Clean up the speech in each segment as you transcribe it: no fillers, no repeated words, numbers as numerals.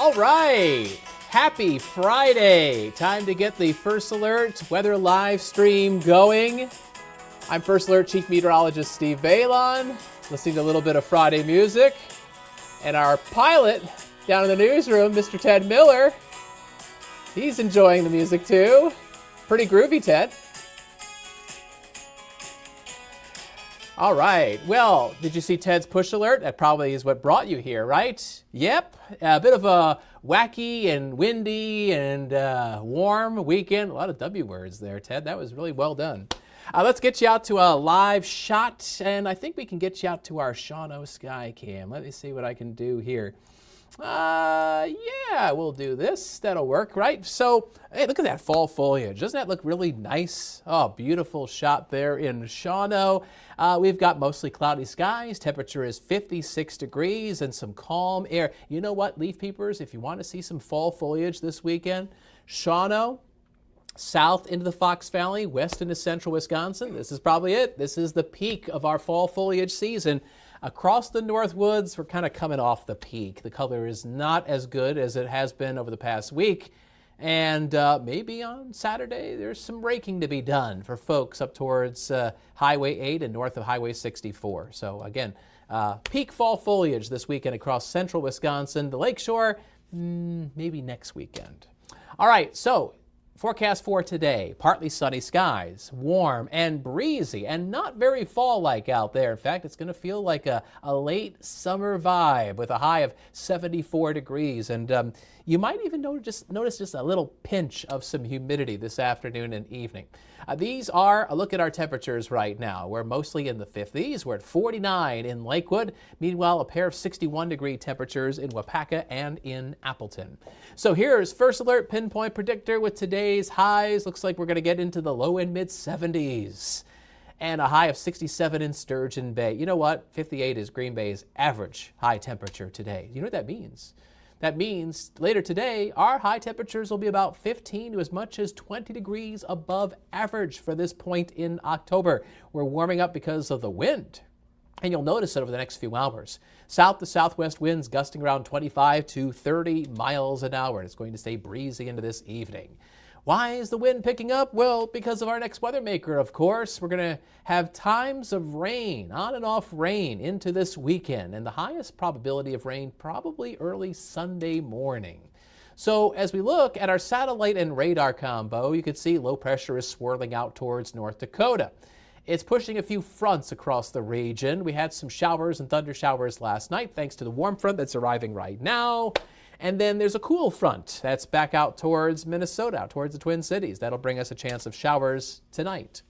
All right, happy Friday. Time to get the First Alert weather live stream going. I'm First Alert Chief Meteorologist Steve Balon, listening to a little bit of Friday music. And our pilot down in the newsroom, Mr. Ted Miller, he's enjoying the music too. Pretty groovy, Ted. All right, well, did you see Ted's push alert? That probably is what brought you here, right? Yep, a bit of a wacky and windy and warm weekend. A lot of W words there, Ted. That was really well done. Let's get you out to a live shot, and I think we can get you out to our Shawano Sky Cam. Let me see what I can do here. Yeah, we'll do this. That'll work, right? So, hey, look at that fall foliage. Doesn't that look really nice? Oh, beautiful shot there in Shawano. We've got mostly cloudy skies. Temperature is 56 degrees and some calm air. You know what, leaf peepers, if you want to see some fall foliage this weekend, Shawano, south into the Fox Valley, west into central Wisconsin. This is probably it. This is the peak of our fall foliage season. Across the North Woods, we're kind of coming off the peak. The color is not as good as it has been over the past week. And maybe on Saturday, there's some raking to be done for folks up towards Highway 8 and north of Highway 64. So again, peak fall foliage this weekend across central Wisconsin. The lakeshore, maybe next weekend. All right, so forecast for today, partly sunny skies, warm and breezy, and not very fall-like out there. In fact, it's going to feel like a late summer vibe with a high of 74 degrees. And you might even notice just a little pinch of some humidity this afternoon and evening. These are a look at our temperatures right now. We're mostly in the 50s. We're at 49 in Lakewood. Meanwhile, a pair of 61-degree temperatures in Wapaka and in Appleton. So here's First Alert Pinpoint Predictor with today's highs. Looks like we're going to get into the low and mid 70s. And a high of 67 in Sturgeon Bay. You know what? 58 is Green Bay's average high temperature today. You know what that means? That means later today, our high temperatures will be about 15 to as much as 20 degrees above average for this point in October. We're warming up because of the wind. And you'll notice it over the next few hours. South to southwest winds gusting around 25 to 30 miles an hour. It's going to stay breezy into this evening. Why is the wind picking up? Well, because of our next weather maker, of course. We're going to have times of rain, on and off rain, into this weekend. And the highest probability of rain probably early Sunday morning. So as we look at our satellite and radar combo, you can see low pressure is swirling out towards North Dakota. It's pushing a few fronts across the region. We had some showers and thunder showers last night, thanks to the warm front that's arriving right now. And then there's a cool front that's back out towards Minnesota, out towards the Twin Cities. That'll bring us a chance of showers tonight.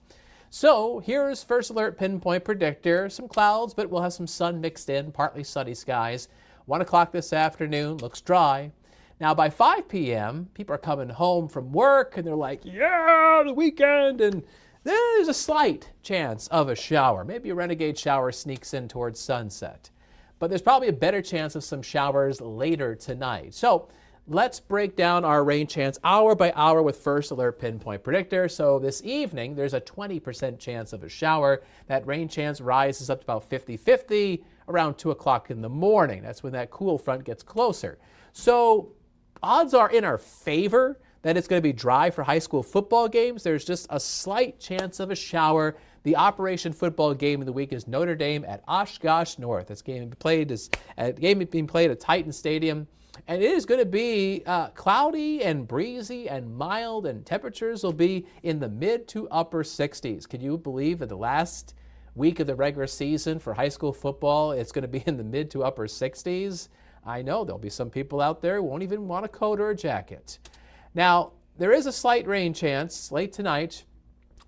So here's First Alert Pinpoint Predictor. Some clouds, but we'll have some sun mixed in, partly sunny skies. 1 o'clock this afternoon, looks dry. Now by 5 p.m., people are coming home from work and they're like, yeah, the weekend. And there's a slight chance of a shower. Maybe a renegade shower sneaks in towards sunset. But there's probably a better chance of some showers later tonight. So let's break down our rain chance hour by hour with First Alert Pinpoint Predictor. So this evening, there's a 20% chance of a shower. That rain chance rises up to about 50-50 around 2 o'clock in the morning. That's when that cool front gets closer. So odds are in our favor that it's going to be dry for high school football games. There's just a slight chance of a shower. The Operation Football game of the week is Notre Dame at Oshkosh North. This game being played at Titan Stadium. And it is going to be cloudy and breezy and mild, and temperatures will be in the mid to upper 60s. Can you believe that the last week of the regular season for high school football, it's going to be in the mid to upper 60s? I know there'll be some people out there who won't even want a coat or a jacket. Now, there is a slight rain chance late tonight.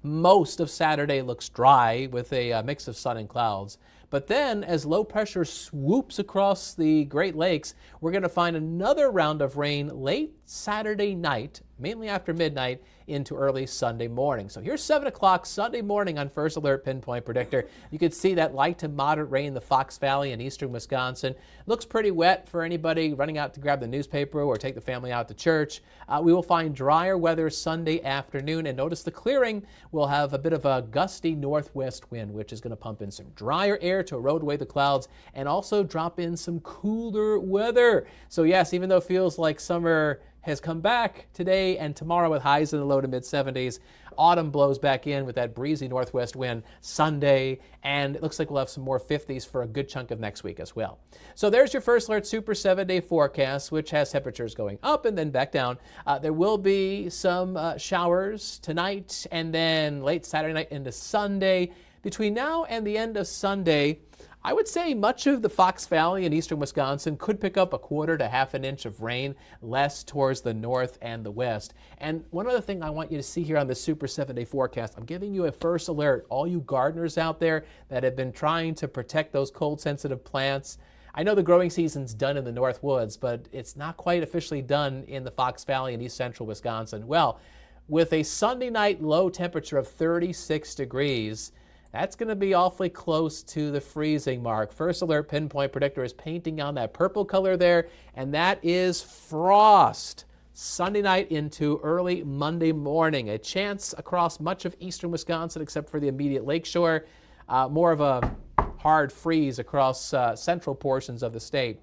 Most of Saturday looks dry with a mix of sun and clouds. But then as low pressure swoops across the Great Lakes, we're going to find another round of rain late Saturday night, mainly after midnight, into early Sunday morning. So here's 7 o'clock Sunday morning on First Alert Pinpoint Predictor. You can see that light to moderate rain in the Fox Valley and eastern Wisconsin. Looks pretty wet for anybody running out to grab the newspaper or take the family out to church. We will find drier weather Sunday afternoon, and notice the clearing will have a bit of a gusty northwest wind, which is going to pump in some drier air air to erode away the clouds and also drop in some cooler weather. So yes, even though it feels like summer has come back today and tomorrow with highs in the low to mid 70s, autumn blows back in with that breezy northwest wind Sunday, and it looks like we'll have some more 50s for a good chunk of next week as well. So there's your First Alert Super 7-day forecast, which has temperatures going up and then back down. There will be some showers tonight and then late Saturday night into Sunday. Between now and the end of Sunday, I would say much of the Fox Valley in eastern Wisconsin could pick up a quarter to half an inch of rain, less towards the north and the west. And one other thing I want you to see here on the Super 7-day forecast, I'm giving you a first alert. All you gardeners out there that have been trying to protect those cold-sensitive plants, I know the growing season's done in the North Woods, but it's not quite officially done in the Fox Valley and east central Wisconsin. Well, with a Sunday night low temperature of 36 degrees, that's going to be awfully close to the freezing mark. First Alert Pinpoint Predictor is painting on that purple color there, and that is frost. Sunday night into early Monday morning. A chance across much of eastern Wisconsin except for the immediate lakeshore. More of a hard freeze across central portions of the state.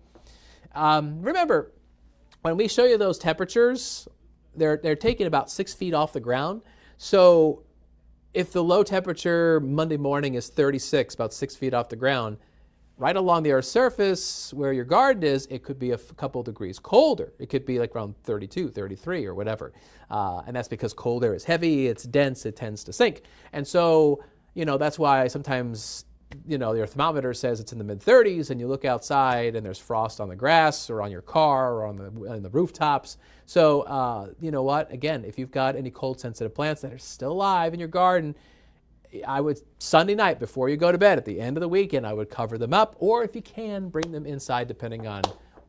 Remember, when we show you those temperatures, they're taking about 6 feet off the ground. So if the low temperature Monday morning is 36, about 6 feet off the ground, right along the Earth's surface where your garden is, it could be a couple degrees colder. It could be like around 32, 33 or whatever. And that's because cold air is heavy, it's dense, it tends to sink. And so, that's why sometimes, your thermometer says it's in the mid-30s and you look outside and there's frost on the grass or on your car or on the rooftops. So, you know what? Again, if you've got any cold-sensitive plants that are still alive in your garden, Sunday night before you go to bed, at the end of the weekend, I would cover them up, or if you can, bring them inside depending on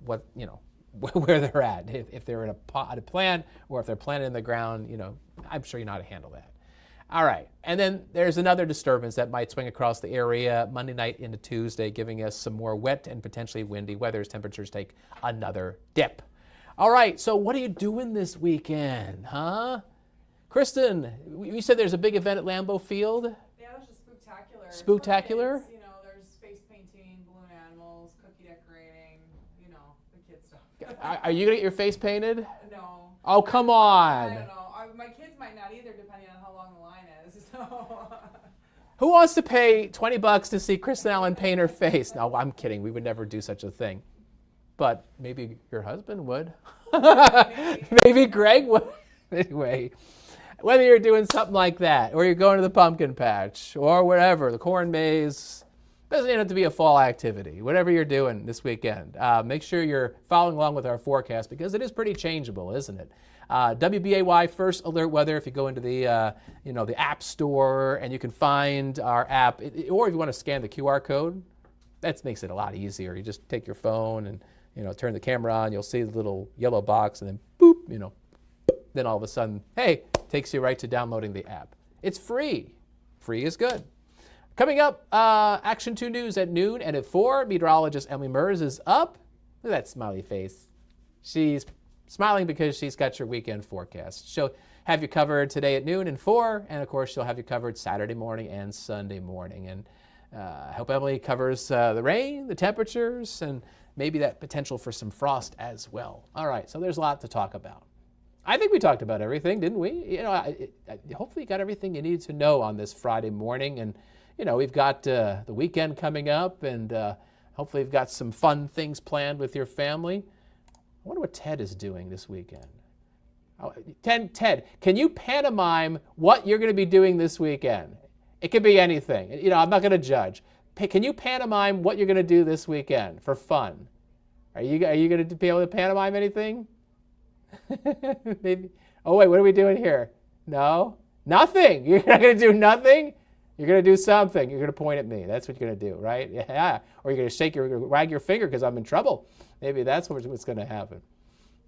what, where they're at. If they're in a potted plant or if they're planted in the ground, I'm sure you know how to handle that. All right, and then there's another disturbance that might swing across the area Monday night into Tuesday, giving us some more wet and potentially windy weather as temperatures take another dip. All right, so what are you doing this weekend, huh? Kristen, you said there's a big event at Lambeau Field? Yeah, there's just spooktacular. Spooktacular? Kids, there's face painting, balloon animals, cookie decorating, the kid stuff. Are you going to get your face painted? No. Oh, come on. I don't know. My kids might not either, depending on how long the line is. So. Who wants to pay $20 to see Kristen Allen paint her face? No, I'm kidding. We would never do such a thing. But maybe your husband would. Maybe Greg would. Anyway, whether you're doing something like that, or you're going to the pumpkin patch, or whatever, the corn maze, doesn't have to be a fall activity. Whatever you're doing this weekend, make sure you're following along with our forecast because it is pretty changeable, isn't it? WBAY First Alert Weather. If you go into the the App Store and you can find our app, or if you want to scan the QR code, that makes it a lot easier. You just take your phone and turn the camera on. You'll see the little yellow box, and then boop, then all of a sudden, hey, takes you right to downloading the app. It's free. Free is good. Coming up, Action 2 News at noon and at 4. Meteorologist Emily Mers is up. Look at that smiley face. She's smiling because she's got your weekend forecast. She'll have you covered today at noon and 4, and of course she'll have you covered Saturday morning and Sunday morning. And I hope Emily covers the rain, the temperatures, and maybe that potential for some frost as well. All right, so there's a lot to talk about. I think we talked about everything, didn't we? Hopefully you got everything you needed to know on this Friday morning. And, we've got the weekend coming up, and hopefully you've got some fun things planned with your family. I wonder what Ted is doing this weekend. Ted, can you pantomime what you're going to be doing this weekend? It could be anything. I'm not going to judge. Can you pantomime what you're going to do this weekend for fun? Are you going to be able to pantomime anything? Maybe. Oh, wait, what are we doing here? No? Nothing. You're not going to do nothing? You're going to do something. You're going to point at me. That's what you're going to do, right? Yeah. Or you're going to wag your finger because I'm in trouble. Maybe that's what's going to happen.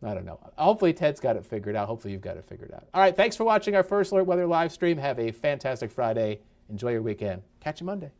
I don't know. Hopefully Ted's got it figured out. Hopefully you've got it figured out. All right, thanks for watching our First Alert Weather live stream. Have a fantastic Friday. Enjoy your weekend. Catch you Monday.